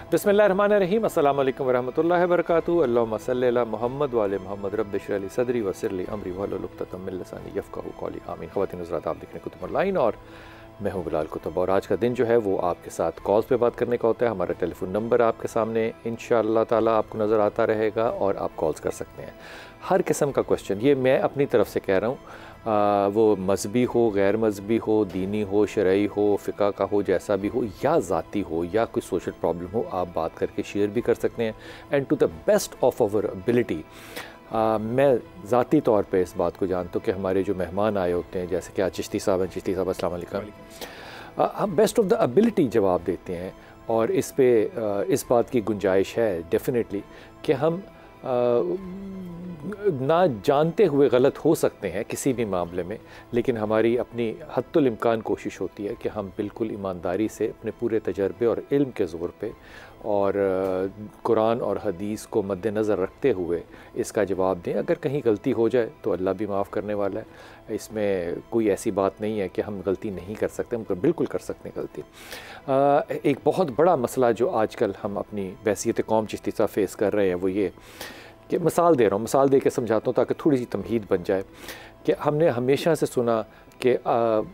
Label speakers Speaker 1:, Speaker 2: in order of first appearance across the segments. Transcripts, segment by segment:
Speaker 1: बिस्मिल्लाहिर्रहमानिर्रहीम। अस्सलामु अलैकुम वरहमतुल्लाहि वबरकातुहू। अल्लाहुम्मा सल्लि अला मोहम्मद व आले मोहम्मद। रब्बि इश्रह ली सदरी वयस्सिर ली अमरी वहलुल उक़दतम मिन लिसानी यफ़क़हू क़ौली। आमीन। ख़वातीन हज़रात, आप देख रहे हैं कुतुब ऑनलाइन और मैं हूँ बिलाल कुतुब। और आज का दिन जो है वो आपके साथ कॉल्स पे बात करने का होता है। हमारा टेलीफोन नंबर आपके सामने इंशाअल्लाह ताला आपको नज़र आता रहेगा और आप कॉल्स कर सकते हैं। हर किस्म का क्वेश्चन, ये मैं अपनी तरफ से कह रहा हूँ, वो मजहबी हो, गैर मजहबी हो, दीनी हो, शरई हो, फ़िक़ा का हो, जैसा भी हो, या ज़ाती हो या कोई सोशल प्रॉब्लम हो, आप बात करके शेयर भी कर सकते हैं। And to the best of our ability, मैं ज़ाती तौर पे इस बात को जानता हूँ कि हमारे जो मेहमान आए होते हैं, जैसे कि आज चिश्ती साहब हैं। चिश्ती साहब अस्सलाम वालेकुम। हम बेस्ट ऑफ द एबिलिटी जवाब देते हैं और इस पे इस बात की गुंजाइश है डेफिनेटली कि हम ना जानते हुए गलत हो सकते हैं किसी भी मामले में, लेकिन हमारी अपनी हद्दुल इम्कान कोशिश होती है कि हम बिल्कुल ईमानदारी से अपने पूरे तजर्बे और इल्म के ज़ोर पे और कुरान और हदीस को मद्देनज़र रखते हुए इसका जवाब दें। अगर कहीं गलती हो जाए तो अल्लाह भी माफ़ करने वाला है। इसमें कोई ऐसी बात नहीं है कि हम गलती नहीं कर सकते, हम बिल्कुल कर सकते हैं गलती। एक बहुत बड़ा मसला जो आजकल हम अपनी बैसियत कौम चिश्ती साहब फेस कर रहे हैं वो ये कि, मिसाल दे रहा हूँ, मिसाल दे के समझाता हूँ ताकि थोड़ी सी तमहीद बन जाए, कि हमने हमेशा से सुना कि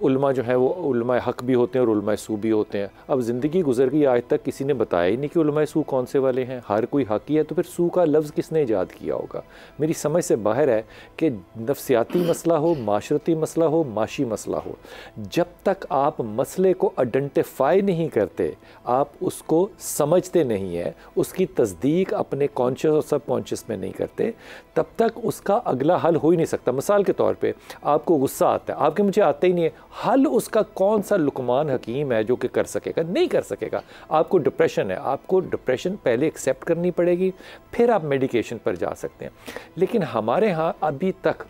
Speaker 1: उलमा जो है वो उलमा हक़ भी होते हैं और उलमा सू भी होते हैं। अब ज़िंदगी गुजर गई, आज तक किसी ने बताया ही नहीं कि उलमा सू कौन से वाले हैं। हर कोई हक़ ही है, तो फिर सू का लफ्ज़ किसने ईजाद किया होगा? मेरी समझ से बाहर है कि नफ्सियाती मसला हो, माशरती मसला हो, माशी मसला हो, जब तक आप मसले को आइडेंटिफाई नहीं करते, आप उसको समझते नहीं है, उसकी तस्दीक अपने कॉन्शियस और सब कॉन्शियस में नहीं करते, तब तक उसका अगला हल हो ही नहीं सकता। मिसाल के तौर पर आपको गुस्सा आता है, आपके मुझे आता ही नहीं है, हल उसका कौन सा लुकमान हकीम है जो कि कर सकेगा? नहीं कर सकेगा। आपको डिप्रेशन है, आपको डिप्रेशन पहले एक्सेप्ट करनी पड़ेगी, फिर आप मेडिकेशन पर जा सकते हैं। लेकिन हमारे यहाँ अभी तक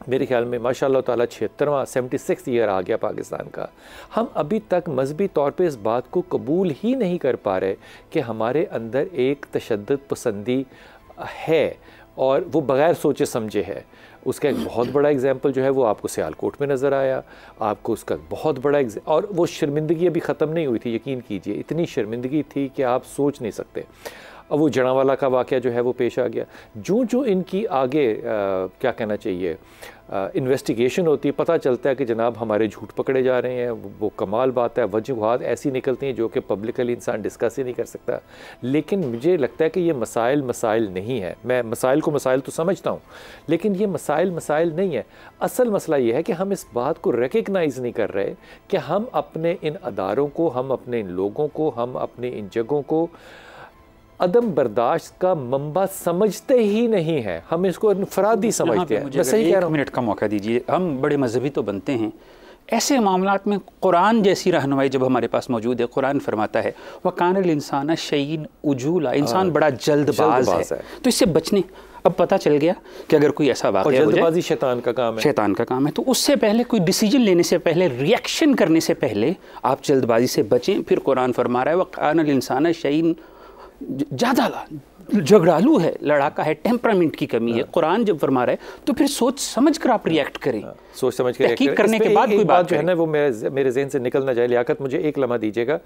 Speaker 1: मेरे ख्याल में माशाअल्लाह ताला 76वां 76 ईयर आ गया पाकिस्तान का, हम अभी तक मजहबी तौर पे इस बात को कबूल ही नहीं कर पा रहे कि हमारे अंदर एक तशद्दुद पसंदी है और वो बग़ैर सोचे समझे है। उसका एक बहुत बड़ा एग्जाम्पल जो है वो आपको सियालकोट में नज़र आया। आपको उसका बहुत बड़ा और वो शर्मिंदगी अभी ख़त्म नहीं हुई थी, यकीन कीजिए, इतनी शर्मिंदगी थी कि आप सोच नहीं सकते। अब वो जड़ावाला का वाक़या जो है वो पेश आ गया। जो इनकी आगे क्या कहना चाहिए इन्वेस्टिगेशन होती है, पता चलता है कि जनाब हमारे झूठ पकड़े जा रहे हैं। वो कमाल बात है, वजूहात ऐसी निकलती हैं जो कि पब्लिकली इंसान डिस्कस ही नहीं कर सकता। लेकिन मुझे लगता है कि ये मसाइल नहीं है। मैं मसाइल को मसाइल तो समझता हूँ, लेकिन ये मसाइल नहीं है। असल मसला ये है कि हम इस बात को रिकग्नाइज़ नहीं कर रहे कि हम अपने इन अदारों को, हम अपने इन लोगों को, हम अपने इन जगहों को अदम बर्दाश्त का मंबा समझते ही नहीं है। हम इसको इनफरादी समझते हैं। मैं सही कह रहा हूँ?
Speaker 2: मिनट का मौका दीजिए। हम बड़े मजहबी तो बनते हैं, ऐसे मामलात में कुरान जैसी रहनुमाई जब हमारे पास मौजूद है, कुरान फरमाता है वकानल इंसान शयीन उजूला, इंसान बड़ा जल्दबाज है। तो इससे बचने, अब पता चल गया कि अगर कोई ऐसा वाक़या हो जाए,
Speaker 1: जल्दबाजी शैतान का काम है,
Speaker 2: शैतान का काम है, तो उससे पहले कोई डिसीजन लेने से पहले, रिएक्शन करने से पहले आप जल्दबाजी से बचें। फिर कुरान फरमा रहा है वकानल इंसान शयीन, ज़्यादा झगड़ालू है, लड़ाका है, टेम्परामेंट की कमी है। कुरान जब फरमा रहा है तो फिर सोच समझ कर आप रिएक्ट करें,
Speaker 1: सोच समझ कर
Speaker 2: तहकीक करने के बाद कोई बात
Speaker 1: जो है ना वो मेरे ज़हन से निकल ना जाए। लियाकत, मुझे एक लम्हा दीजिएगा।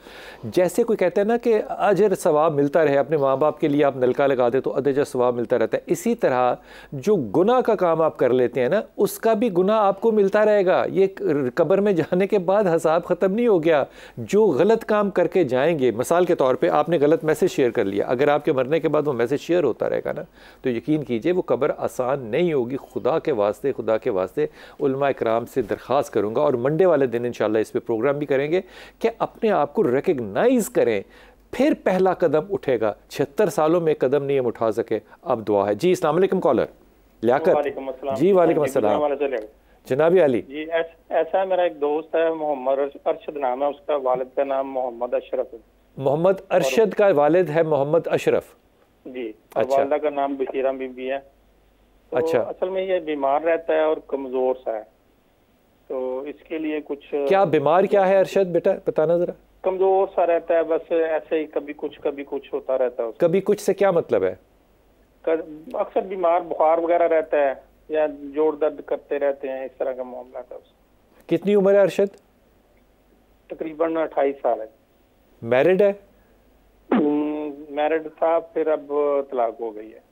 Speaker 1: जैसे कोई कहता है ना कि अजर सवाब मिलता रहे, अपने माँ बाप के लिए आप नलका लगा दे तो अजर सवाब मिलता रहता है, इसी तरह जो गुनाह का काम आप कर लेते हैं ना, उसका भी गुनाह आपको मिलता रहेगा। ये कब्र में जाने के बाद हिसाब ख़त्म नहीं हो गया। जो गलत काम करके जाएंगे, मिसाल के तौर पर आपने गलत मैसेज शेयर कर लिया, अगर आपके मरने के बाद वो मैसेज शेयर होता रहेगा ना, तो यकीन कीजिए वो कब्र आसान नहीं होगी। खुदा के वास्ते उलमा इकराम से दरख्वास्त करूँगा, और मंडे वाले दिन इंशाल्लाह इस पे प्रोग्राम भी करेंगे कि अपने आप को रिकग्नाइज़ करें, फिर पहला कदम उठेगा। 76 सालों में कदम नहीं हम उठा सके, अब दुआ है। जी अस्सलाम वालेकुम कॉलर लियाकत। जी वालेकुम अस्सलाम जनाबी अली
Speaker 3: जी। ऐसा है, मेरा एक दोस्त है मोहम्मद अरशद नाम है उसका, वालिद का नाम मोहम्मद अशरफ है।
Speaker 1: मोहम्मद अरशद का वालिद है मोहम्मद अशरफ
Speaker 3: जी, और वालिदा का नाम बशीरा बीबी है। तो
Speaker 1: अच्छा,
Speaker 3: असल में ये बीमार रहता है और कमजोर सा है, तो इसके लिए कुछ
Speaker 1: क्या बीमार क्या है अरशद बेटा, बताना जरा।
Speaker 3: कमजोर सा रहता है, बस ऐसे ही कभी कुछ होता रहता है।
Speaker 1: कभी कुछ से क्या मतलब है?
Speaker 3: अक्सर बीमार, बुखार वगैरह रहता है या जोड़ दर्द करते रहते हैं, इस तरह का मामला था उसका।
Speaker 1: कितनी उम्र है अरशद?
Speaker 3: तकरीबन 28 साल है।
Speaker 1: मैरिड है?
Speaker 3: मैरिड था, फिर अब तलाक हो गई है।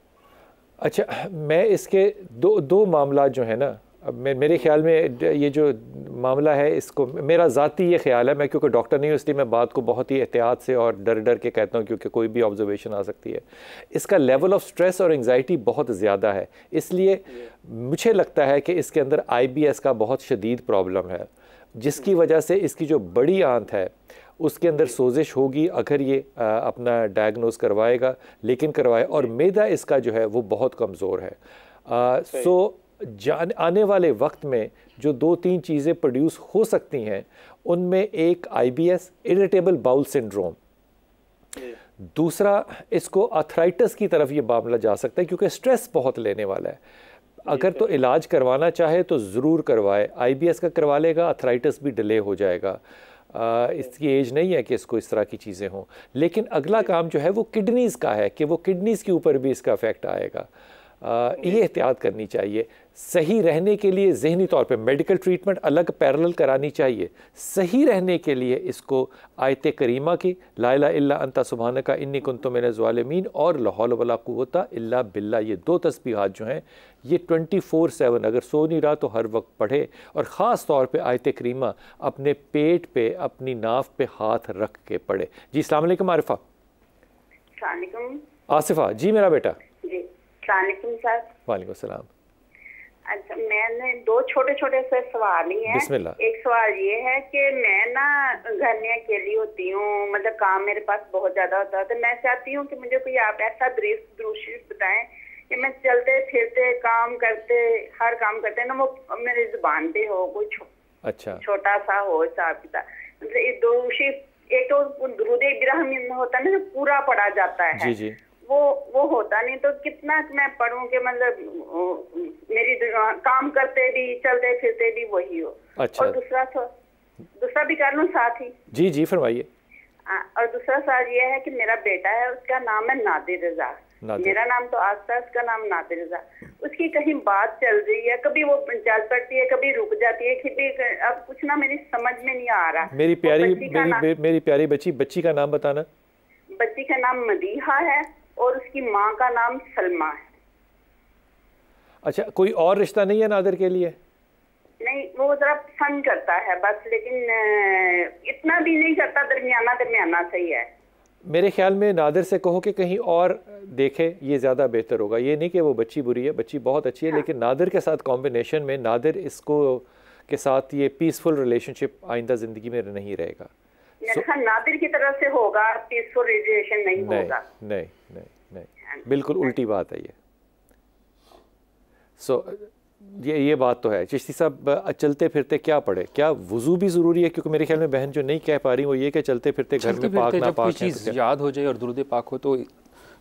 Speaker 1: अच्छा, मैं इसके दो मामला जो है ना, अब मेरे ख्याल में ये जो मामला है, इसको मेरा ज़ाती ये ख्याल है, मैं क्योंकि डॉक्टर नहीं हूँ इसलिए मैं बात को बहुत ही एहतियात से और डर डर के कहता हूँ, क्योंकि कोई भी ऑब्जर्वेशन आ सकती है। इसका लेवल ऑफ स्ट्रेस और एंग्जाइटी बहुत ज़्यादा है, इसलिए मुझे लगता है कि इसके अंदर IBS का बहुत शदीद प्रॉब्लम है, जिसकी वजह से इसकी जो बड़ी आंत है उसके अंदर सोजिश होगी अगर ये अपना डायग्नोज करवाएगा, लेकिन करवाए। और मैदा इसका जो है वो बहुत कमज़ोर है। सो आने वाले वक्त में जो 2-3 चीज़ें प्रोड्यूस हो सकती हैं, उनमें एक IBS, इरिटेबल बाउल सिंड्रोम, दूसरा इसको आर्थराइटिस की तरफ ये मामला जा सकता है, क्योंकि स्ट्रेस बहुत लेने वाला है। अगर तो इलाज करवाना चाहे तो ज़रूर करवाए, IBS का करवा लेगा, आर्थराइटिस भी डिले हो जाएगा। इसकी एज नहीं है कि इसको इस तरह की चीज़ें हों। लेकिन अगला काम जो है वो किडनीज़ का है कि वो किडनीज़ के ऊपर भी इसका इफ़ेक्ट आएगा। ये एहतियात करनी चाहिए। सही रहने के लिए ज़हनी तौर पे मेडिकल ट्रीटमेंट अलग पैरेलल करानी चाहिए। सही रहने के लिए इसको आयत करीमा की ला इलाहा इल्ला अंता सुब्हानका इन्नी कुन्तु मिनज़ ज़ालिमीन और ला हौला वला कुव्वता इल्ला बिल्लाह, ये 2 तस्बीहात जो हैं ये 24/7 अगर सो नहीं रहा तो हर वक्त पढ़े, और ख़ास तौर पे आयत करीमा अपने पेट पे, अपनी नाफ पे हाथ रख के पढ़े। जी अस्सलाम वालेकुम आरिफा। आसिफा जी मेरा बेटा।
Speaker 4: सर।
Speaker 1: वालेकुम सलाम।
Speaker 4: अच्छा, मैंने 2 छोटे छोटे से सवाल ही हैं।
Speaker 1: बिस्मिल्लाह।
Speaker 4: एक सवाल ये है कि मैं ना घर में अकेली होती हूँ, मतलब काम मेरे पास बहुत ज्यादा होता है, तो मैं चाहती हूँ कि मुझे कोई आप ऐसा दृश्य बताएं कि मैं चलते फिरते काम करते, हर काम करते ना वो मेरी जुबान पे हो, कोई
Speaker 1: अच्छा
Speaker 4: छोटा सा हो हिसाब किताब, मतलब ये दरूशी, एक तो दुरूद इब्राहिम होता है ना जो पूरा पढ़ा जाता है,
Speaker 1: जी जी,
Speaker 4: वो होता नहीं, तो कितना मैं पढ़ूं कि मतलब मेरी काम करते भी चलते फिरते भी वही हो।
Speaker 1: अच्छा।
Speaker 4: और दूसरा भी कर लूं साथ ही।
Speaker 1: जी जी फरमाइए।
Speaker 4: और दूसरा सवाल ये है कि मेरा बेटा है, उसका नाम है नादिर रजा। मेरा नाम तो आस्था, उसका नाम नादिर रजा। उसकी कहीं बात चल रही है, कभी वो चल पड़ती है, कभी रुक जाती है, कभी अब कुछ ना मेरी समझ में नहीं आ रहा।
Speaker 1: मेरी प्यारी बच्ची का नाम बताना।
Speaker 4: बच्ची का नाम मदीहा है और उसकी माँ का नाम सलमा है।
Speaker 1: अच्छा, कोई और रिश्ता नहीं है नादिर के लिए?
Speaker 4: नहीं, वो जरा पसंद करता है बस, लेकिन इतना भी नहीं करता, दरमियाना सही है।
Speaker 1: मेरे ख्याल में नादिर से कहो कि कहीं और देखे, ये ज़्यादा बेहतर होगा। ये नहीं कि वो बच्ची बुरी है, बच्ची बहुत अच्छी है, लेकिन नादिर के साथ कॉम्बिनेशन में नादिर इसको के साथ ये पीसफुल रिलेशनशिप आइंदा ज़िंदगी में नहीं रहेगा।
Speaker 4: नादिर की तरफ से होगा, पीसफुल रिलेशन नहीं होगा।
Speaker 1: नहीं, बिल्कुल उल्टी बात है ये। ये बात तो है। चिश्ती साहब, चलते फिरते क्या पढ़े? क्या वुजू भी ज़रूरी है? क्योंकि मेरे ख्याल में बहन जो नहीं कह पा रही वो ये कि चलते फिरते घर में पाक ना पाक
Speaker 2: चीज़ याद हो जाए और दुरूद पाक हो, तो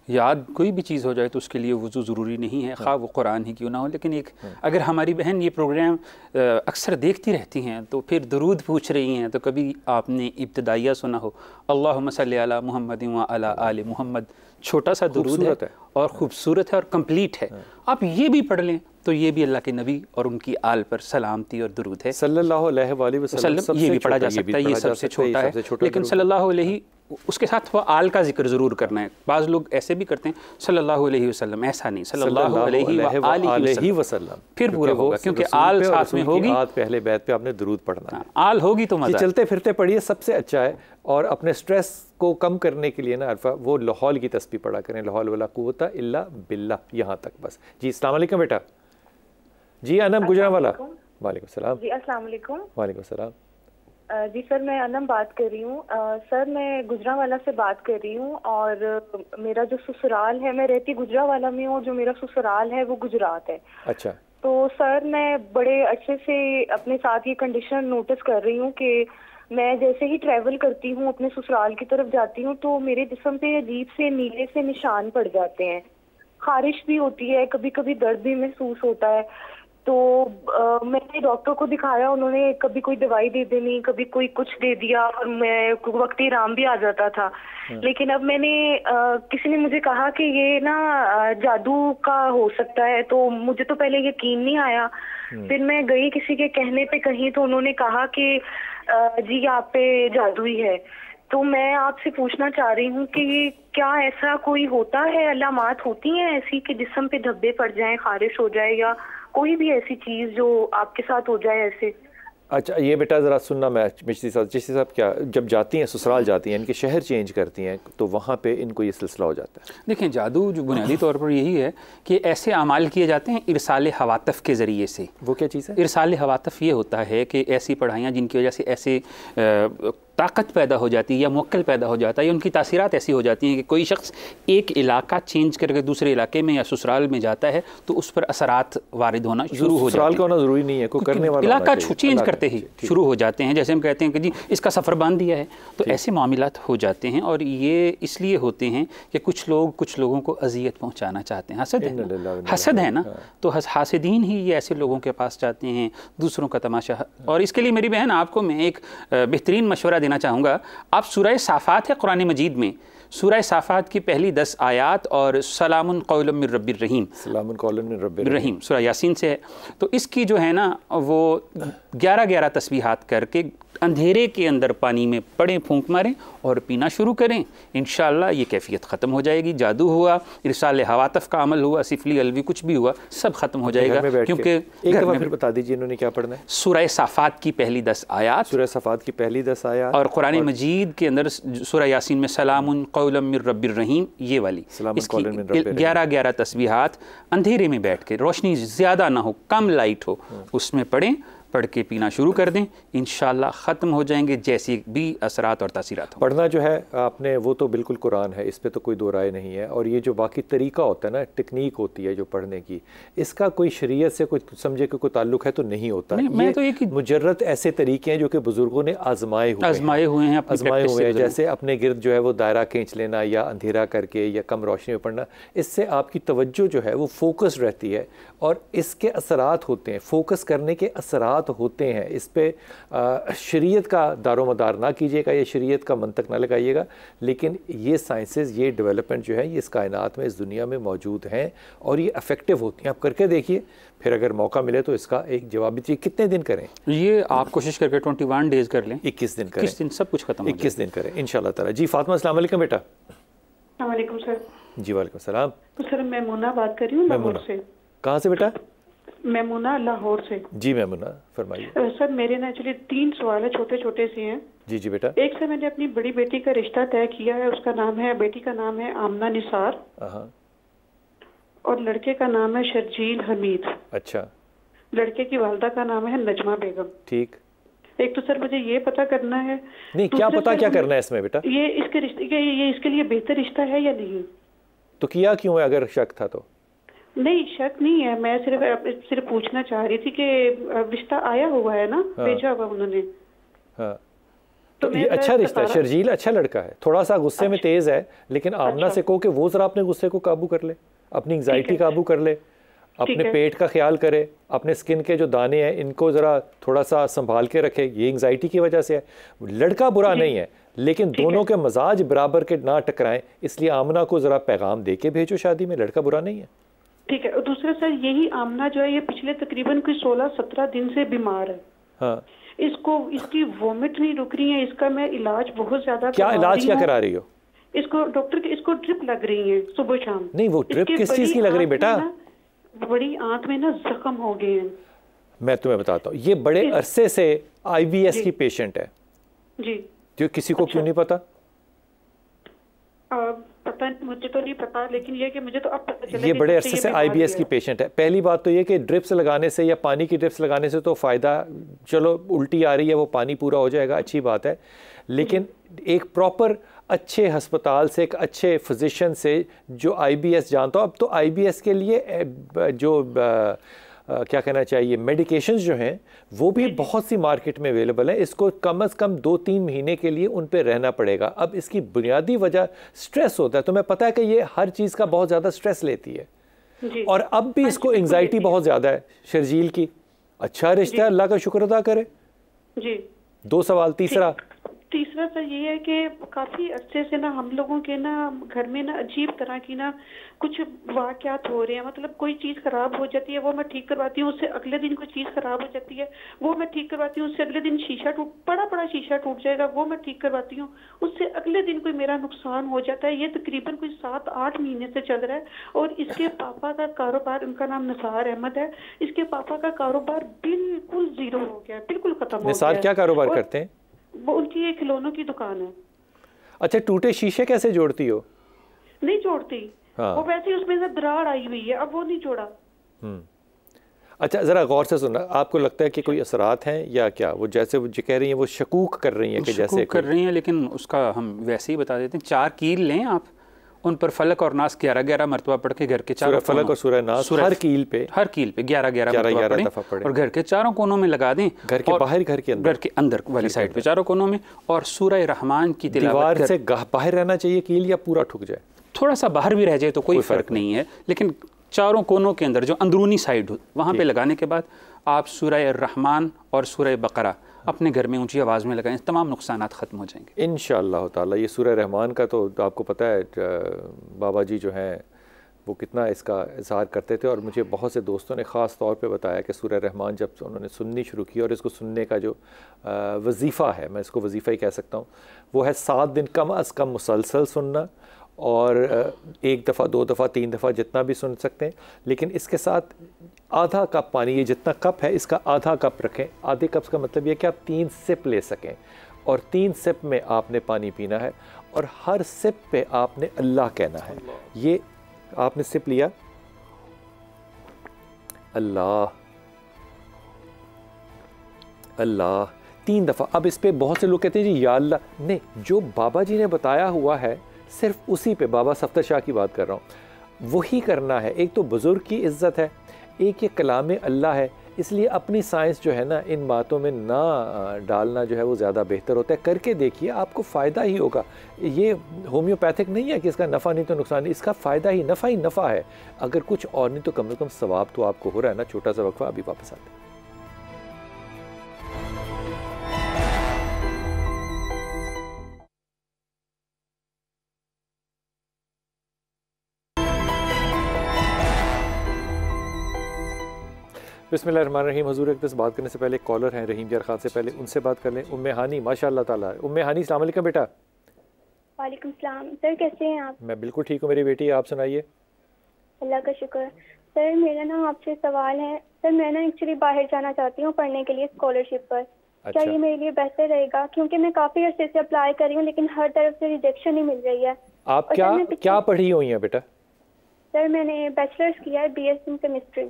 Speaker 2: याद कोई भी चीज़ हो जाए तो उसके लिए वुज़ू ज़रूरी नहीं है, खा वो कुरान ही क्यों ना हो। लेकिन एक अगर हमारी बहन ये प्रोग्राम अक्सर देखती रहती हैं तो फिर दुरूद पूछ रही हैं, तो कभी आपने इब्तदाइया सुना हो, अल्लाहुम्मा सल्ली अला मुहम्मद व अला आले मुहम्मद, छोटा सा दुरूद है और ख़ूबसूरत है और कंप्लीट है। आप ये भी पढ़ लें तो ये भी अल्लाह के नबी और उनकी आल पर सलामती और दुरूद है
Speaker 1: सल्लल्लाहु अलैहि वसल्लम।
Speaker 2: ये भी पढ़ा जा सकता है, ये सबसे छोटा है, लेकिन सल्लल्लाहु अलैहि, उसके साथ वो आल का जिक्र ज़रूर करना है। बाज़ लोग ऐसे भी करते हैं सल्लल्लाहु अलैहि वसल्लम, ऐसा नहीं, सल्लल्लाहु अलैहि वसल्लम फिर पूरा होगा, क्योंकि आल साथ में होगी।
Speaker 1: पहले बैत पे आपने दुरूद पढ़ना है,
Speaker 2: आल होगी तो मज़ा।
Speaker 1: चलते फिरते पढ़िए, सबसे अच्छा है। और अपने स्ट्रेस को कम करने के लिए ना अरफा, वो लाहौल की तस्बीह पढ़ा करें, ला हौला वला कुव्वता इल्ला बिल्लाह, यहाँ तक बस। जी अस्सलाम वालेकुम बेटा। जी अनम गुजरांवाला। वालेकुम सलाम।
Speaker 5: जी अस्सलाम वालेकुम।
Speaker 1: वालेकुम सलाम।
Speaker 5: जी सर, मैं अनम बात कर रही हूँ। सर मैं गुजरांवाला से बात कर रही हूँ, और मेरा जो ससुराल है, मैं रहती गुजरांवाला में हूँ, और जो मेरा ससुराल है वो गुजरात है।
Speaker 1: अच्छा।
Speaker 5: तो सर मैं बड़े अच्छे से अपने साथ ये कंडीशन नोटिस कर रही हूँ कि मैं जैसे ही ट्रैवल करती हूँ, अपने ससुराल की तरफ जाती हूँ, तो मेरे जिस्म पे अजीब से नीले से निशान पड़ जाते हैं। खारिश भी होती है, कभी कभी दर्द भी महसूस होता है। तो मैंने डॉक्टर को दिखाया, उन्होंने कभी कोई दवाई दे देनी, कभी कोई कुछ दे दिया, और मैं वक्ती आराम भी आ जाता था। लेकिन अब मैंने किसी ने मुझे कहा कि ये ना जादू का हो सकता है, तो मुझे तो पहले यकीन नहीं आया। फिर मैं गई किसी के कहने पे कहीं, तो उन्होंने कहा कि जी आप पे जादू ही है। तो मैं आपसे पूछना चाह रही हूँ कि क्या ऐसा कोई होता है, अलामात होती हैं ऐसी कि जिस्म पे धब्बे पड़ जाएं, खारिश हो जाए, या कोई भी ऐसी चीज़ जो आपके साथ हो जाए ऐसे?
Speaker 1: अच्छा ये बेटा ज़रा सुनना, मैं चिश्ती साहब क्या जब जाती हैं ससुराल जाती हैं, इनके शहर चेंज करती हैं तो वहाँ पे इनको ये सिलसिला हो जाता है?
Speaker 2: देखें, जादू जो बुनियादी तौर पर यही है कि ऐसे अमाल किए जाते हैं इरसाल हवातफ़ के ज़रिए से।
Speaker 1: वो क्या चीज़ है?
Speaker 2: इरसाल हवातफ़ ये होता है कि ऐसी पढ़ाइयाँ जिनकी वजह से ऐसे ताकत पैदा हो जाती है या मुक्कल पैदा हो जाता है या उनकी तासीरात ऐसी हो जाती हैं कि कोई शख्स एक इलाका चेंज करके दूसरे इलाके में या ससुराल में जाता है तो उस पर असरात वारिद होना शुरू हो जाते हैं।
Speaker 1: ससुराल का होना ज़रूरी नहीं है, कोई करने वाला
Speaker 2: इलाका चेंज करते ही शुरू हो जाते हैं। जैसे हम कहते हैं कि जी इसका सफ़र बांध दिया है, तो ऐसे मामलात हो जाते हैं। और ये इसलिए होते हैं कि कुछ लोगों को अजियत पहुँचाना चाहते हैं। हसद है ना, तो हासिदीन ही ये ऐसे लोगों के पास जाते हैं, दूसरों का तमाशा। और इसके लिए मेरी बहन आपको मैं एक बेहतरीन मशवरा देना चाहूँगा। आप सूरह साफ़ात है कुरान मजीद में, सूरह साफ़ात की पहली 10 आयात और सलामुन कौलुम मिर रब्बिर रहीम,
Speaker 1: सलामुन कौलुम मिर रब्बिर
Speaker 2: रहीम सूरह यासीन से है। तो इसकी जो है ना वो 11 तस्बीहात करके अंधेरे के अंदर पानी में पड़ें, फूंक मारें और पीना शुरू करें। इंशाअल्लाह ये कैफियत ख़त्म हो जाएगी। जादू हुआ, इरसाल हवातफ़ का अमल हुआ, सिफली अलवी कुछ भी हुआ, सब ख़त्म हो जाएगा। क्योंकि
Speaker 1: एक दफ़ा फिर बता दीजिए इन्होंने क्या पढ़ना है?
Speaker 2: सूरह साफ़ात की पहली 10 आयात,
Speaker 1: सूरह साफ़ात की पहली 10 आयात और
Speaker 2: कुरान मजीद के अंदर सूरह यासीन में सलामुन कौलुम मिर रब्बिर रहीम, ये वाली 11 तस्बीहात अंधेरे में बैठ के, रोशनी ज़्यादा ना हो, कम लाइट हो, उसमें पढ़ें, पढ़ के पीना शुरू कर दें। इंशाअल्लाह ख़त्म हो जाएंगे जैसी भी असरात और तासीरात।
Speaker 1: पढ़ना जो है आपने वो तो बिल्कुल कुरान है, इस पे तो कोई दो राय नहीं है। और ये जो बाकी तरीका होता है ना, टेक्निक होती है जो पढ़ने की, इसका कोई शरीयत से कोई समझे कि कोई ताल्लुक है तो नहीं होता।
Speaker 2: मैं तो एक
Speaker 1: मुजर्रद ऐसे तरीके हैं जो कि बुजुर्गों ने आजमाए हुए हैं। जैसे अपने गिर्द जो है वो दायरा खींच लेना या अंधेरा करके या कम रोशनी में पढ़ना, इससे आपकी तवज्जो जो है वो फोकस रहती है और इसके असरात होते हैं, फोकस करने के असरात होते हैं। इस पे शरीयत का दारोमदार ना कीजिएगा, ये शरीयत का मंतक ना लगाइएगा, लेकिन ये साइंसेस, ये डेवलपमेंट जो है ये इस कायनात में, इस दुनिया में मौजूद हैं और ये इफेक्टिव होती हैं। आप करके देखिए, फिर अगर मौका मिले तो इसका एक जवाब दीजिए। कितने दिन करें ये?
Speaker 2: आप कोशिश करके 21 डेज कर लें,
Speaker 1: 21 दिन करें,
Speaker 2: 21 दिन सब कुछ खत्म,
Speaker 1: 21 दिन करें इंशाल्लाह ताला। जी फातिमा, अस्सलाम वालेकुम बेटा।
Speaker 6: अस्सलाम वालेकुम सर।
Speaker 1: जी वालेकुम सलाम।
Speaker 6: तो सर मैमूना बात कर रही हूँ लाहौर से।
Speaker 1: कहाँ से बेटा?
Speaker 6: मैमूना, लाहौर से।
Speaker 1: जी मैमूना फरमाइए।
Speaker 6: सर मेरे ना एक्चुअली 3 सवाल है, छोटे छोटे से हैं।
Speaker 1: जी जी बेटा।
Speaker 6: एक से मैंने अपनी बड़ी बेटी का रिश्ता तय किया है, उसका नाम है, बेटी का नाम है आमना निसार और लड़के का नाम है शर्जील हमीद।
Speaker 1: अच्छा।
Speaker 6: लड़के की वालदा का नाम है नजमा बेगम।
Speaker 1: ठीक।
Speaker 6: एक तो सर मुझे ये पता करना है।
Speaker 1: नहीं क्या पता क्या करना है इसमें बेटा?
Speaker 6: ये इसके रिश्ते, ये इसके लिए बेहतर रिश्ता है या नहीं?
Speaker 1: तो किया क्यों है अगर शक था तो?
Speaker 6: नहीं शक नहीं है, मैं सिर्फ पूछना चाह रही थी कि रिश्ता आया हुआ है ना, भेजा हुआ उन्होंने।
Speaker 1: हाँ तो ये अच्छा रिश्ता है। शर्जील अच्छा लड़का है, थोड़ा सा गुस्से में तेज है, लेकिन आमना से कहो कि वो जरा अपने गुस्से को काबू कर ले, अपनी एंग्जाइटी काबू कर ले, अपने पेट का ख्याल करे, अपने स्किन के जो दाने हैं इनको ज़रा थोड़ा सा संभाल के रखे। ये एंग्जाइटी की वजह से है। लड़का बुरा नहीं है, लेकिन दोनों के मजाज बराबर के ना टकराएं, इसलिए आमना को ज़रा पैगाम दे के भेजो शादी में। लड़का बुरा नहीं है।
Speaker 6: ठीक है। और दूसरा सर, यही आमना जो है ये पिछले तकरीबन कोई 16-17 दिन से बीमार है।
Speaker 1: हाँ।
Speaker 6: इसकी वॉमिट नहीं रुक रही है, इसका मैं इलाज बहुत ज्यादा।
Speaker 1: क्या इलाज क्या करा रही हो?
Speaker 6: इसको डॉक्टर इसको ड्रिप लग रही है सुबह शाम।
Speaker 1: नहीं वो ड्रिप किस चीज की लग रही बेटा?
Speaker 6: बड़ी आंत में ना जख्म हो गए हैं।
Speaker 1: मैं तुम्हें बताता हूँ, ये बड़े अरसे से IBS की पेशेंट है
Speaker 6: जी।
Speaker 1: जो किसी को क्यों नहीं पता?
Speaker 6: पता मुझे तो नहीं पता, लेकिन ये कि मुझे तो अब पता चला
Speaker 1: ये बड़े अरसे से IBS की पेशेंट है। पहली बात तो ये कि ड्रिप्स लगाने से या पानी की ड्रिप्स लगाने से तो फ़ायदा, चलो उल्टी आ रही है वो पानी पूरा हो जाएगा, अच्छी बात है, लेकिन एक प्रॉपर अच्छे हस्पताल से, एक अच्छे फिजिशियन से जो IBS जानता हो। अब तो IBS के लिए जो क्या कहना चाहिए, मेडिकेशंस जो हैं वो भी बहुत सी मार्केट में अवेलेबल है। इसको कम से कम 2-3 महीने के लिए उन पे रहना पड़ेगा। अब इसकी बुनियादी वजह स्ट्रेस होता है। तुम्हें पता है कि ये हर चीज़ का बहुत ज़्यादा स्ट्रेस लेती है और अब भी इसको एंग्जाइटी बहुत ज़्यादा है शर्जील की। अच्छा रिश्ता है, अल्लाह का शुक्र अदा करे।
Speaker 6: जी।
Speaker 1: 2 सवाल। तीसरा
Speaker 6: तीसरा सर ये है कि काफी अरसे से ना हम लोगों के ना घर में ना अजीब तरह की ना कुछ वाकयात हो रहे हैं। मतलब कोई चीज खराब हो जाती है, वो मैं ठीक करवाती हूँ, उससे अगले दिन कोई चीज खराब हो जाती है, वो मैं ठीक करवाती हूँ, उससे अगले दिन शीशा बड़ा शीशा टूट जाएगा, वो मैं ठीक करवाती हूँ, उससे अगले दिन कोई मेरा नुकसान हो जाता है। ये तकरीबन कोई 7-8 महीने से चल रहा है। और इसके पापा का कारोबार, उनका नाम निसार अहमद है, इसके पापा का कारोबार बिल्कुल जीरो हो गया, बिल्कुल खत्म हो गया।
Speaker 1: निसार क्या कारोबार करते हैं?
Speaker 6: वो उनकी एक खिलौनों की दुकान है।
Speaker 1: अच्छा, टूटे शीशे कैसे जोड़ती हो?
Speaker 6: नहीं जोड़ती।
Speaker 1: हाँ।
Speaker 6: वो वैसे ही उसमें से दरार आई हुई है, अब वो नहीं जोड़ा।
Speaker 1: अच्छा, ज़रा गौर से सुनना, आपको लगता है कि कोई असरात हैं या क्या? वो जैसे वो जो कह रही हैं, वो शकूक कर रही हैं कि जैसे
Speaker 2: कर रही हैं, लेकिन उसका हम वैसे ही बता देते हैं। 4 कील लें आप, उन पर फलक और नास 11-11 मरतबा पढ़ के घर के चारों
Speaker 1: फलक और सूरह नास हर कील पे
Speaker 2: 11-11 दफ़ा पढ़ें और घर के चारों कोनों में लगा दें।
Speaker 1: घर के बाहर, घर के अंदर
Speaker 2: वाली साइड पे चारों कोनों में। और सूरह रहमान की तिलावत
Speaker 1: दीवार से बाहर रहना चाहिए कील, या पूरा ठुक जाए?
Speaker 2: थोड़ा सा बाहर भी रह जाए तो कोई फ़र्क नहीं है, लेकिन चारों कोनों के अंदर जो अंदरूनी साइड हो वहाँ पे लगाने के बाद आप सूरह रहमान और सूरह बकरा अपने घर में ऊंची आवाज़ में लगाएं, तमाम नुकसानात ख़त्म हो जाएंगे
Speaker 1: इंशाअल्लाह ताला। ये सूरह रहमान का तो आपको पता है, बाबा जी जो हैं वो कितना इसका इज़हार करते थे, और मुझे बहुत से दोस्तों ने ख़ास तौर पे बताया कि सूरह रहमान जब उन्होंने सुननी शुरू की, और इसको सुनने का जो वजीफ़ा है, मैं इसको वजीफ़ा ही कह सकता हूँ, वो है 7 दिन कम अज़ कम मुसलसल सुनना, और 1 दफ़ा 2 दफ़ा 3 दफ़ा जितना भी सुन सकते हैं। लेकिन इसके साथ आधा कप पानी, ये जितना कप है इसका आधा कप रखें। आधे कप का मतलब ये कि आप 3 सिप ले सकें, और 3 सिप में आपने पानी पीना है, और हर सिप पे आपने अल्लाह कहना है। ये आपने सिप लिया, अल्लाह अल्लाह 3 दफ़ा। अब इस पे बहुत से लोग कहते हैं जी या अल्लाह, नहीं, जो बाबा जी ने बताया हुआ है सिर्फ उसी पे, बाबा सफ्तर शाह की बात कर रहा हूँ, वही करना है। एक तो बुज़ुर्ग की इज़्ज़त है, एक ये कलाम अल्लाह है, इसलिए अपनी साइंस जो है ना इन बातों में ना डालना जो है वो ज़्यादा बेहतर होता है। करके देखिए, आपको फ़ायदा ही होगा। ये होम्योपैथिक नहीं है कि इसका नफ़ा नहीं तो नुकसान नहीं, इसका फ़ायदा ही नफ़ा है। अगर कुछ और नहीं तो कम से कम सवाब तो आपको हो रहा है ना। छोटा सा वक्फा, अभी वापस आते हैं। बिस्मिल्लाहिर्रहमानिर्रहीम। हुज़ूर अक़दस बात करने से पहले कॉलर हैं रहीम यार खान से, पहले उनसे बात कर लें। उम्मे हानी, माशाअल्लाह ताला। उम्मे हानी, अस्सलाम वालेकुम बेटा।
Speaker 5: वालेकुम सलाम सर, कैसे हैं आप?
Speaker 1: मैं बिल्कुल ठीक हूँ मेरी बेटी, आप सुनाइए।
Speaker 5: अल्लाह का शुक्र। सर मेरा ना आपसे सवाल है। सर मैं ना एक्चुअली बाहर जाना चाहती हूँ पढ़ने के लिए स्कॉलरशिप पर।
Speaker 1: अच्छा।
Speaker 5: क्या ये मेरे लिए बेहतर रहेगा? क्योंकि मैं काफ़ी अर्से से अप्लाई कर रही हूँ, लेकिन हर तरफ से रिजेक्शन ही मिल रही है।
Speaker 1: आप क्या पढ़ी हुई हैं बेटा?
Speaker 5: सर मैंने बैचलर्स किया है BSc केमिस्ट्री।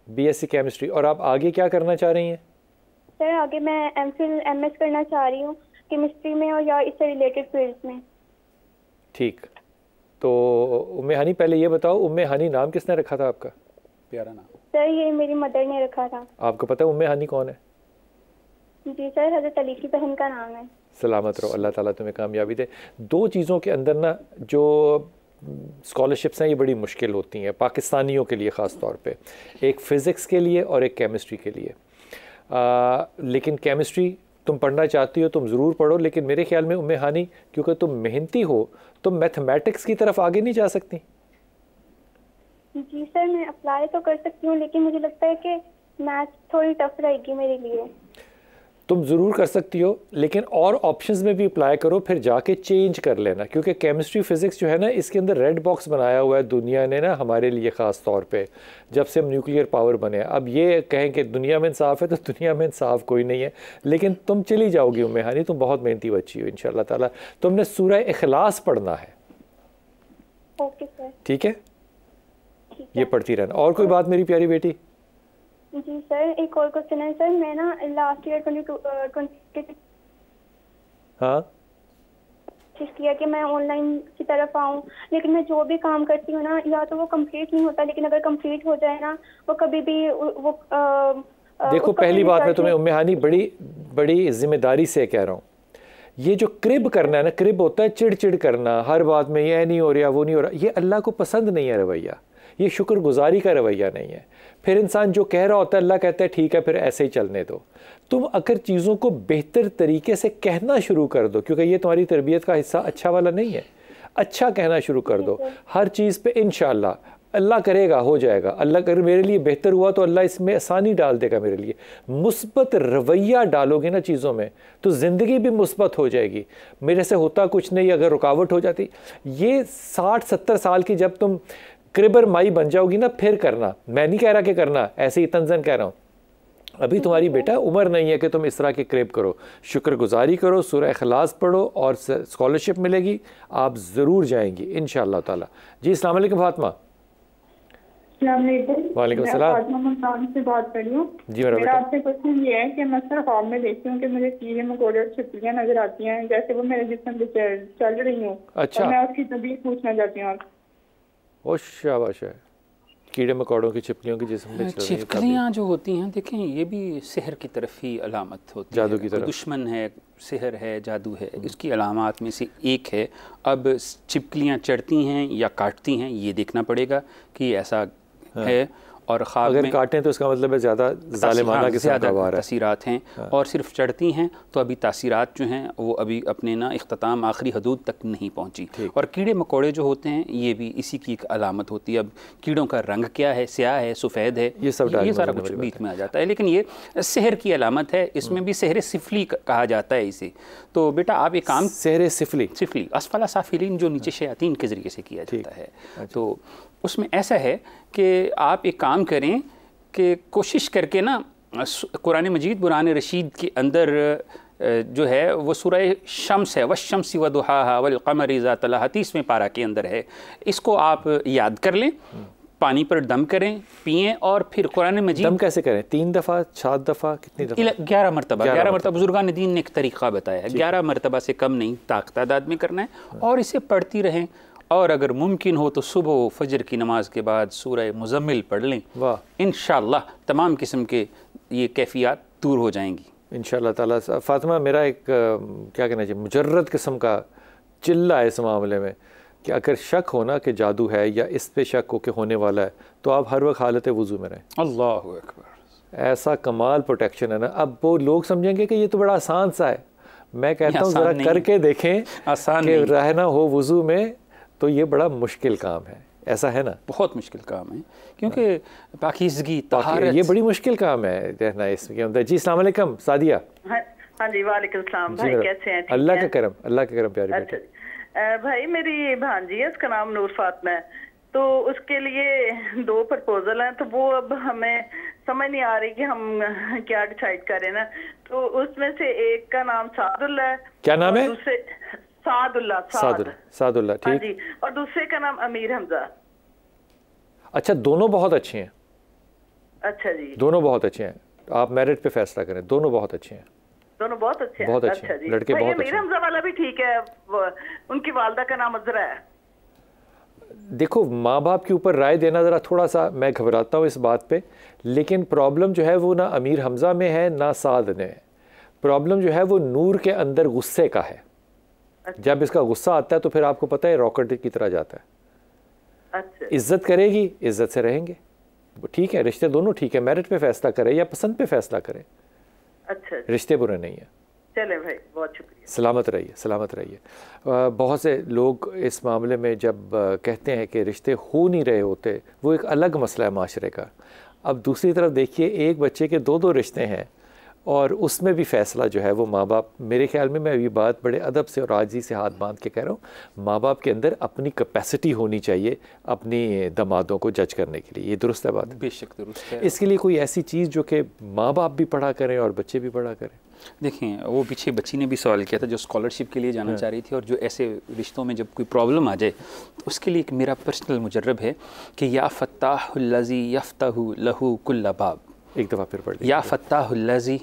Speaker 1: BSc chemistry. और आप आगे क्या करना चाह रही हैं?
Speaker 5: सर आगे मैं MPhil MS करना चाह रही हूँ केमिस्ट्री में, और या इससे रिलेटेड फील्ड्स में।
Speaker 1: ठीक। तो उम्मे हानी, पहले ये बताओ, उम्मे हानी नाम किसने रखा था आपका?
Speaker 2: प्यारा नाम।
Speaker 5: सर ये मेरी मदर ने रखा था।
Speaker 1: आपको पता है उम्मे हानी कौन है?
Speaker 5: जी सर, हज़रत अली की बहन का नाम है। सलामत
Speaker 1: रहो, अल्लाह ताला तुम्हें कामयाबी दे। 2 चीज़ों के अंदर ना जो स्कॉलरशिप्स हैं ये बड़ी मुश्किल होती हैं पाकिस्तानियों के लिए ख़ास तौर पे, एक फ़िज़िक्स के लिए और एक केमिस्ट्री के लिए। लेकिन केमिस्ट्री तुम पढ़ना चाहती हो तुम ज़रूर पढ़ो, लेकिन मेरे ख्याल में उम्मे हानी, क्योंकि तुम मेहनती हो, तुम मैथमेटिक्स की तरफ आगे नहीं जा सकती?
Speaker 5: जी सर, मैं अप्लाई तो कर सकती हूँ, लेकिन मुझे लगता है कि मैथ थोड़ी टफ रहेगी मेरे लिए।
Speaker 1: तुम ज़रूर कर सकती हो, लेकिन और ऑप्शंस में भी अप्लाई करो, फिर जाके चेंज कर लेना, क्योंकि केमिस्ट्री फ़िज़िक्स जो है ना, इसके अंदर रेड बॉक्स बनाया हुआ है दुनिया ने ना हमारे लिए ख़ास तौर पे, जब से हम न्यूक्लियर पावर बने। अब ये कहें कि दुनिया में इंसाफ है, तो दुनिया में इंसाफ कोई नहीं है, लेकिन तुम चली जाओगी उम्मे हानी, तुम बहुत मेहनती बच्ची हो इंशाअल्लाह ताला। तुमने सूरह इखलास पढ़ना है।
Speaker 5: Okay sir.
Speaker 1: ठीक है, ये पढ़ती रहना। और कोई बात मेरी प्यारी बेटी?
Speaker 5: जी सर, एक और क्वेश्चन है सर। मैं ना लास्ट ईयर 22
Speaker 1: हाँ
Speaker 5: किया कि मैं ऑनलाइन की तरफ आऊँ, लेकिन मैं जो भी काम करती हूँ ना, या तो वो कंप्लीट नहीं होता, लेकिन अगर कंप्लीट हो जाए ना, वो कभी भी वो
Speaker 1: देखो, पहली बात मैं तुम्हें उम्मे हानी बड़ी जिम्मेदारी से कह रहा हूँ, ये जो क्रिब करना है ना, क्रिब होता है चिड़ चिड़ करना, हर बात में ये नहीं हो रहा वो नहीं हो रहा, ये अल्लाह को पसंद नहीं है रवैया। ये शुक्रगुजारी का रवैया नहीं है। फिर इंसान जो कह रहा होता है अल्लाह कहता है ठीक है फिर ऐसे ही चलने दो। तुम अगर चीज़ों को बेहतर तरीके से कहना शुरू कर दो, क्योंकि ये तुम्हारी तरबियत का हिस्सा अच्छा वाला नहीं है, अच्छा कहना शुरू कर दो हर चीज़ पे इंशाअल्लाह अल्लाह करेगा, हो जाएगा, अल्लाह अगर मेरे लिए बेहतर हुआ तो अल्लाह इसमें आसानी डाल देगा मेरे लिए। मुस्बत रवैया डालोगे ना चीज़ों में तो ज़िंदगी भी मुस्बत हो जाएगी। मेरे से होता कुछ नहीं, अगर रुकावट हो जाती, ये 60-70 साल की जब तुम क्रिबर माई बन जाओगी ना फिर करना। मैं नहीं कह रहा कि करना, ऐसे ही तंजन कह रहा हूँ। अभी तुम्हारी बेटा उम्र नहीं है कि तुम इस तरह के क्रेब करो। शुक्रगुजारी करो, सूरह इखलास पढ़ो और स्कॉलरशिप मिलेगी, आप ज़रूर जाएंगी इंशाअल्लाह ताला। जी अस्सलाम वालेकुम फातिमा। वालेकुम सलाम।
Speaker 7: से बात कर रही हूँ
Speaker 1: जी।
Speaker 7: मेरा आपसे क्वेश्चन ये है कि मैं अक्सर ख्वाब में देखती हूँ कि मुझे कीड़े मकोड़े और छिपकलियाँ नजर आती हैं, जैसे वो मेरे जिस्म पे चल रही हूँ।
Speaker 1: अच्छा।
Speaker 7: मैं उसकी तबीयत पूछना चाहती हूँ।
Speaker 1: ओ शाबाश है, कीड़े मकोड़ों की छिपकलियों की जिस्म पे चल रही है।
Speaker 2: छिपकलियाँ जो होती हैं देखें ये भी सेहर की तरफ ही अलामत होती है,
Speaker 1: जादू की तरफ।
Speaker 2: दुश्मन है, सेहर है, जादू है, इसकी अलामात में से एक है। अब छिपकलियाँ चढ़ती हैं या काटती हैं ये देखना पड़ेगा कि ऐसा है, और ख्वाब
Speaker 1: अगर
Speaker 2: में
Speaker 1: काटें तो इसका मतलब है ज़्यादा ज़ालिमाना के साथ
Speaker 2: तासीरात हैं। और सिर्फ चढ़ती हैं तो अभी तासीरात जो हैं वो अभी अपने ना इख्तिताम आखिरी हदूद तक नहीं पहुंची। और कीड़े मकोड़े जो होते हैं ये भी इसी की एक अलामत होती है। अब कीड़ों का रंग क्या है, स्याह है, सफ़ेद है, ये सारा कुछ बीच में आ जाता है, लेकिन ये सेहर की अलामत है। इसमें भी सेहर सिफली कहा जाता है इसे। तो बेटा आप एक काम,
Speaker 1: सेहर सिफली
Speaker 2: असफला साफिलीन जो नीचे शयातीन के ज़रिए से किया जाता है, तो उसमें ऐसा है कि आप एक काम करें कि कोशिश करके ना कुरान मजीद कुरान रशीद के अंदर जो है वो सूरह शम्स है, वश्शम्सी वदुहाहा वल क़मरि इज़ा तलाहा 30वें पारा के अंदर है। इसको आप याद कर लें, पानी पर दम करें, पिएं और फिर कुरान मजीद।
Speaker 1: दम कैसे करें? 3 दफ़ा, 7 दफ़ा, कितनी दफ़ा?
Speaker 2: 11 मरतबा। 11 मरतबा बुजुर्गान दीन ने एक तरीक़ा बताया है, 11 मरतबा से कम नहीं, तादाद में करना है और इसे पढ़ती रहें। और अगर मुमकिन हो तो सुबह फजर की नमाज के बाद सूरह मुज़म्मिल पढ़ लें। वाह, इंशाअल्लाह तमाम किस्म के ये कैफियत दूर हो जाएंगी
Speaker 1: इंशाअल्लाह ताला। फातिमा, मेरा एक क्या कहना चाहिए, मुजर्रद किस्म का चिल्ला है इस मामले में कि अगर शक हो ना कि जादू है या इस पे शक हो कि होने वाला है तो आप हर वक्त हालत वज़ू में रहें।
Speaker 2: अल्लाहु अकबर,
Speaker 1: ऐसा कमाल प्रोटेक्शन है ना। अब वो लोग समझेंगे कि ये तो बड़ा आसान सा है। मैं कहता हूँ ज़रा करके देखें,
Speaker 2: आसान
Speaker 1: कि रहना हो वज़ू में तो ये बड़ा मुश्किल काम है। ऐसा है ना,
Speaker 2: बहुत मुश्किल काम है, क्योंकि पाकीज़गी तहारत
Speaker 1: ये बड़ी मुश्किल काम है रहना इसके अंदर। जी अस्सलाम वालेकुम सादिया।
Speaker 4: हाँ जी वालेकुम सलाम भाई, कैसे हैं?
Speaker 1: अल्लाह का करम, अल्लाह का करम प्यारी बेटी।
Speaker 4: भाई मेरी भांजी है, उसका नाम नूर फातिमा है, तो उसके लिए 2 प्रपोजल हैं, तो वो अब हमें समझ नहीं आ रही कि हम क्या डिसाइड करें ना। तो उसमें से एक का नाम सादुल्ला है।
Speaker 1: क्या नाम है?
Speaker 4: दूसरे सादुल्ला।
Speaker 1: ठीक
Speaker 4: जी, और दूसरे का नाम अमीर हमजा।
Speaker 1: अच्छा, दोनों बहुत अच्छे हैं।
Speaker 4: अच्छा जी,
Speaker 1: दोनों बहुत अच्छे हैं, आप मेरिट पे फैसला करें। दोनों बहुत अच्छे हैं,
Speaker 4: दोनों बहुत अच्छे हैं।
Speaker 1: बहुत अच्छे
Speaker 4: अच्छा
Speaker 1: हैं,
Speaker 4: जी,
Speaker 1: लड़के बहुत अच्छे
Speaker 4: अमीर हमजा वाला भी ठीक है, उनकी वालदा का नाम अजरा है।
Speaker 1: देखो, माँ बाप के ऊपर राय देना ज़रा थोड़ा सा मैं घबराता हूँ इस बात पे, लेकिन प्रॉब्लम जो है वो ना अमीर हमजा में है ना साद में है। प्रॉब्लम जो है वो नूर के अंदर गुस्से का है। अच्छा। जब इसका गुस्सा आता है तो फिर आपको पता है रॉकेट की तरह जाता है।
Speaker 4: अच्छा।
Speaker 1: इज्जत करेगी, इज्जत से रहेंगे, ठीक है, रिश्ते दोनों ठीक है, मेरिट पे फैसला करे या पसंद पे फैसला करे।
Speaker 4: अच्छा,
Speaker 1: रिश्ते बुरे नहीं है।
Speaker 4: चले भाई, बहुत शुक्रिया।
Speaker 1: सलामत रहिए, सलामत रहिए। बहुत से लोग इस मामले में जब कहते हैं कि रिश्ते हो नहीं रहे होते, वो एक अलग मसला है माशरे का। अब दूसरी तरफ देखिए, एक बच्चे के 2 रिश्ते हैं और उसमें भी फ़ैसला जो है वो माँ बाप, मेरे ख्याल में, मैं ये बात बड़े अदब से और आजी से हाथ बांध के कह रहा हूँ, माँ बाप के अंदर अपनी कैपेसिटी होनी चाहिए अपनी दामादों को जज करने के लिए। ये दुरुस्त है बात?
Speaker 2: बेशक दुरुस्त है।
Speaker 1: इसके लिए कोई ऐसी चीज़ जो कि माँ बाप भी पढ़ा करें और बच्चे भी पढ़ा करें।
Speaker 2: देखें, वो पीछे बच्ची ने भी सवाल किया था जो स्कॉलरशिप के लिए जाना चाह रही थी, और जो ऐसे रिश्तों में जब कोई प्रॉब्लम आ जाए तो उसके लिए एक मेरा पर्सनल मुजर्रब है कि या फत्ताहुल्लज़ी यफ्तहु लहू कुल्ल बाब।
Speaker 1: एक दफ़ा फिर पढ़,
Speaker 2: या फत्ताहुल्लज़ी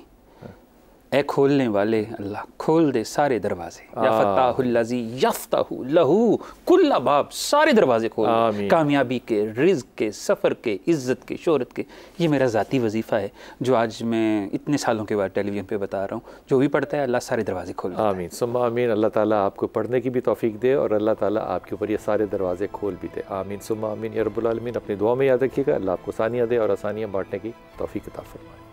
Speaker 2: ए खोलने वाले अल्लाह खोल दे सारे दरवाजे, या फत्ताहुल्लज़ी यफ्तहु लहू कुल्ला बाब, सारे दरवाजे खोल, कामयाबी के, रिज़्क़ के, सफ़र के, इज़्ज़त के, शोहरत के। ये मेरा ज़ाती वजीफ़ा है जो आज मैं इतने सालों के बाद टेलीविज़न पे बता रहा हूँ। जो भी पढ़ता है अल्लाह सारे दरवाजे खोल देता है।
Speaker 1: आमीन सुम्मा आमीन। अल्लाह ताला आपको पढ़ने की भी तौफीक दे और अल्लाह ताला आपके ऊपर ये सारे दरवाजे खोल भी दे। आमीन सुम्मा आमीन या रब्बुल आलमीन। अपनी दुआ में याद रखिएगा। अल्लाह आपको आसानियाँ दे और आसानियाँ बांटने की तौफीक अता फरमाए।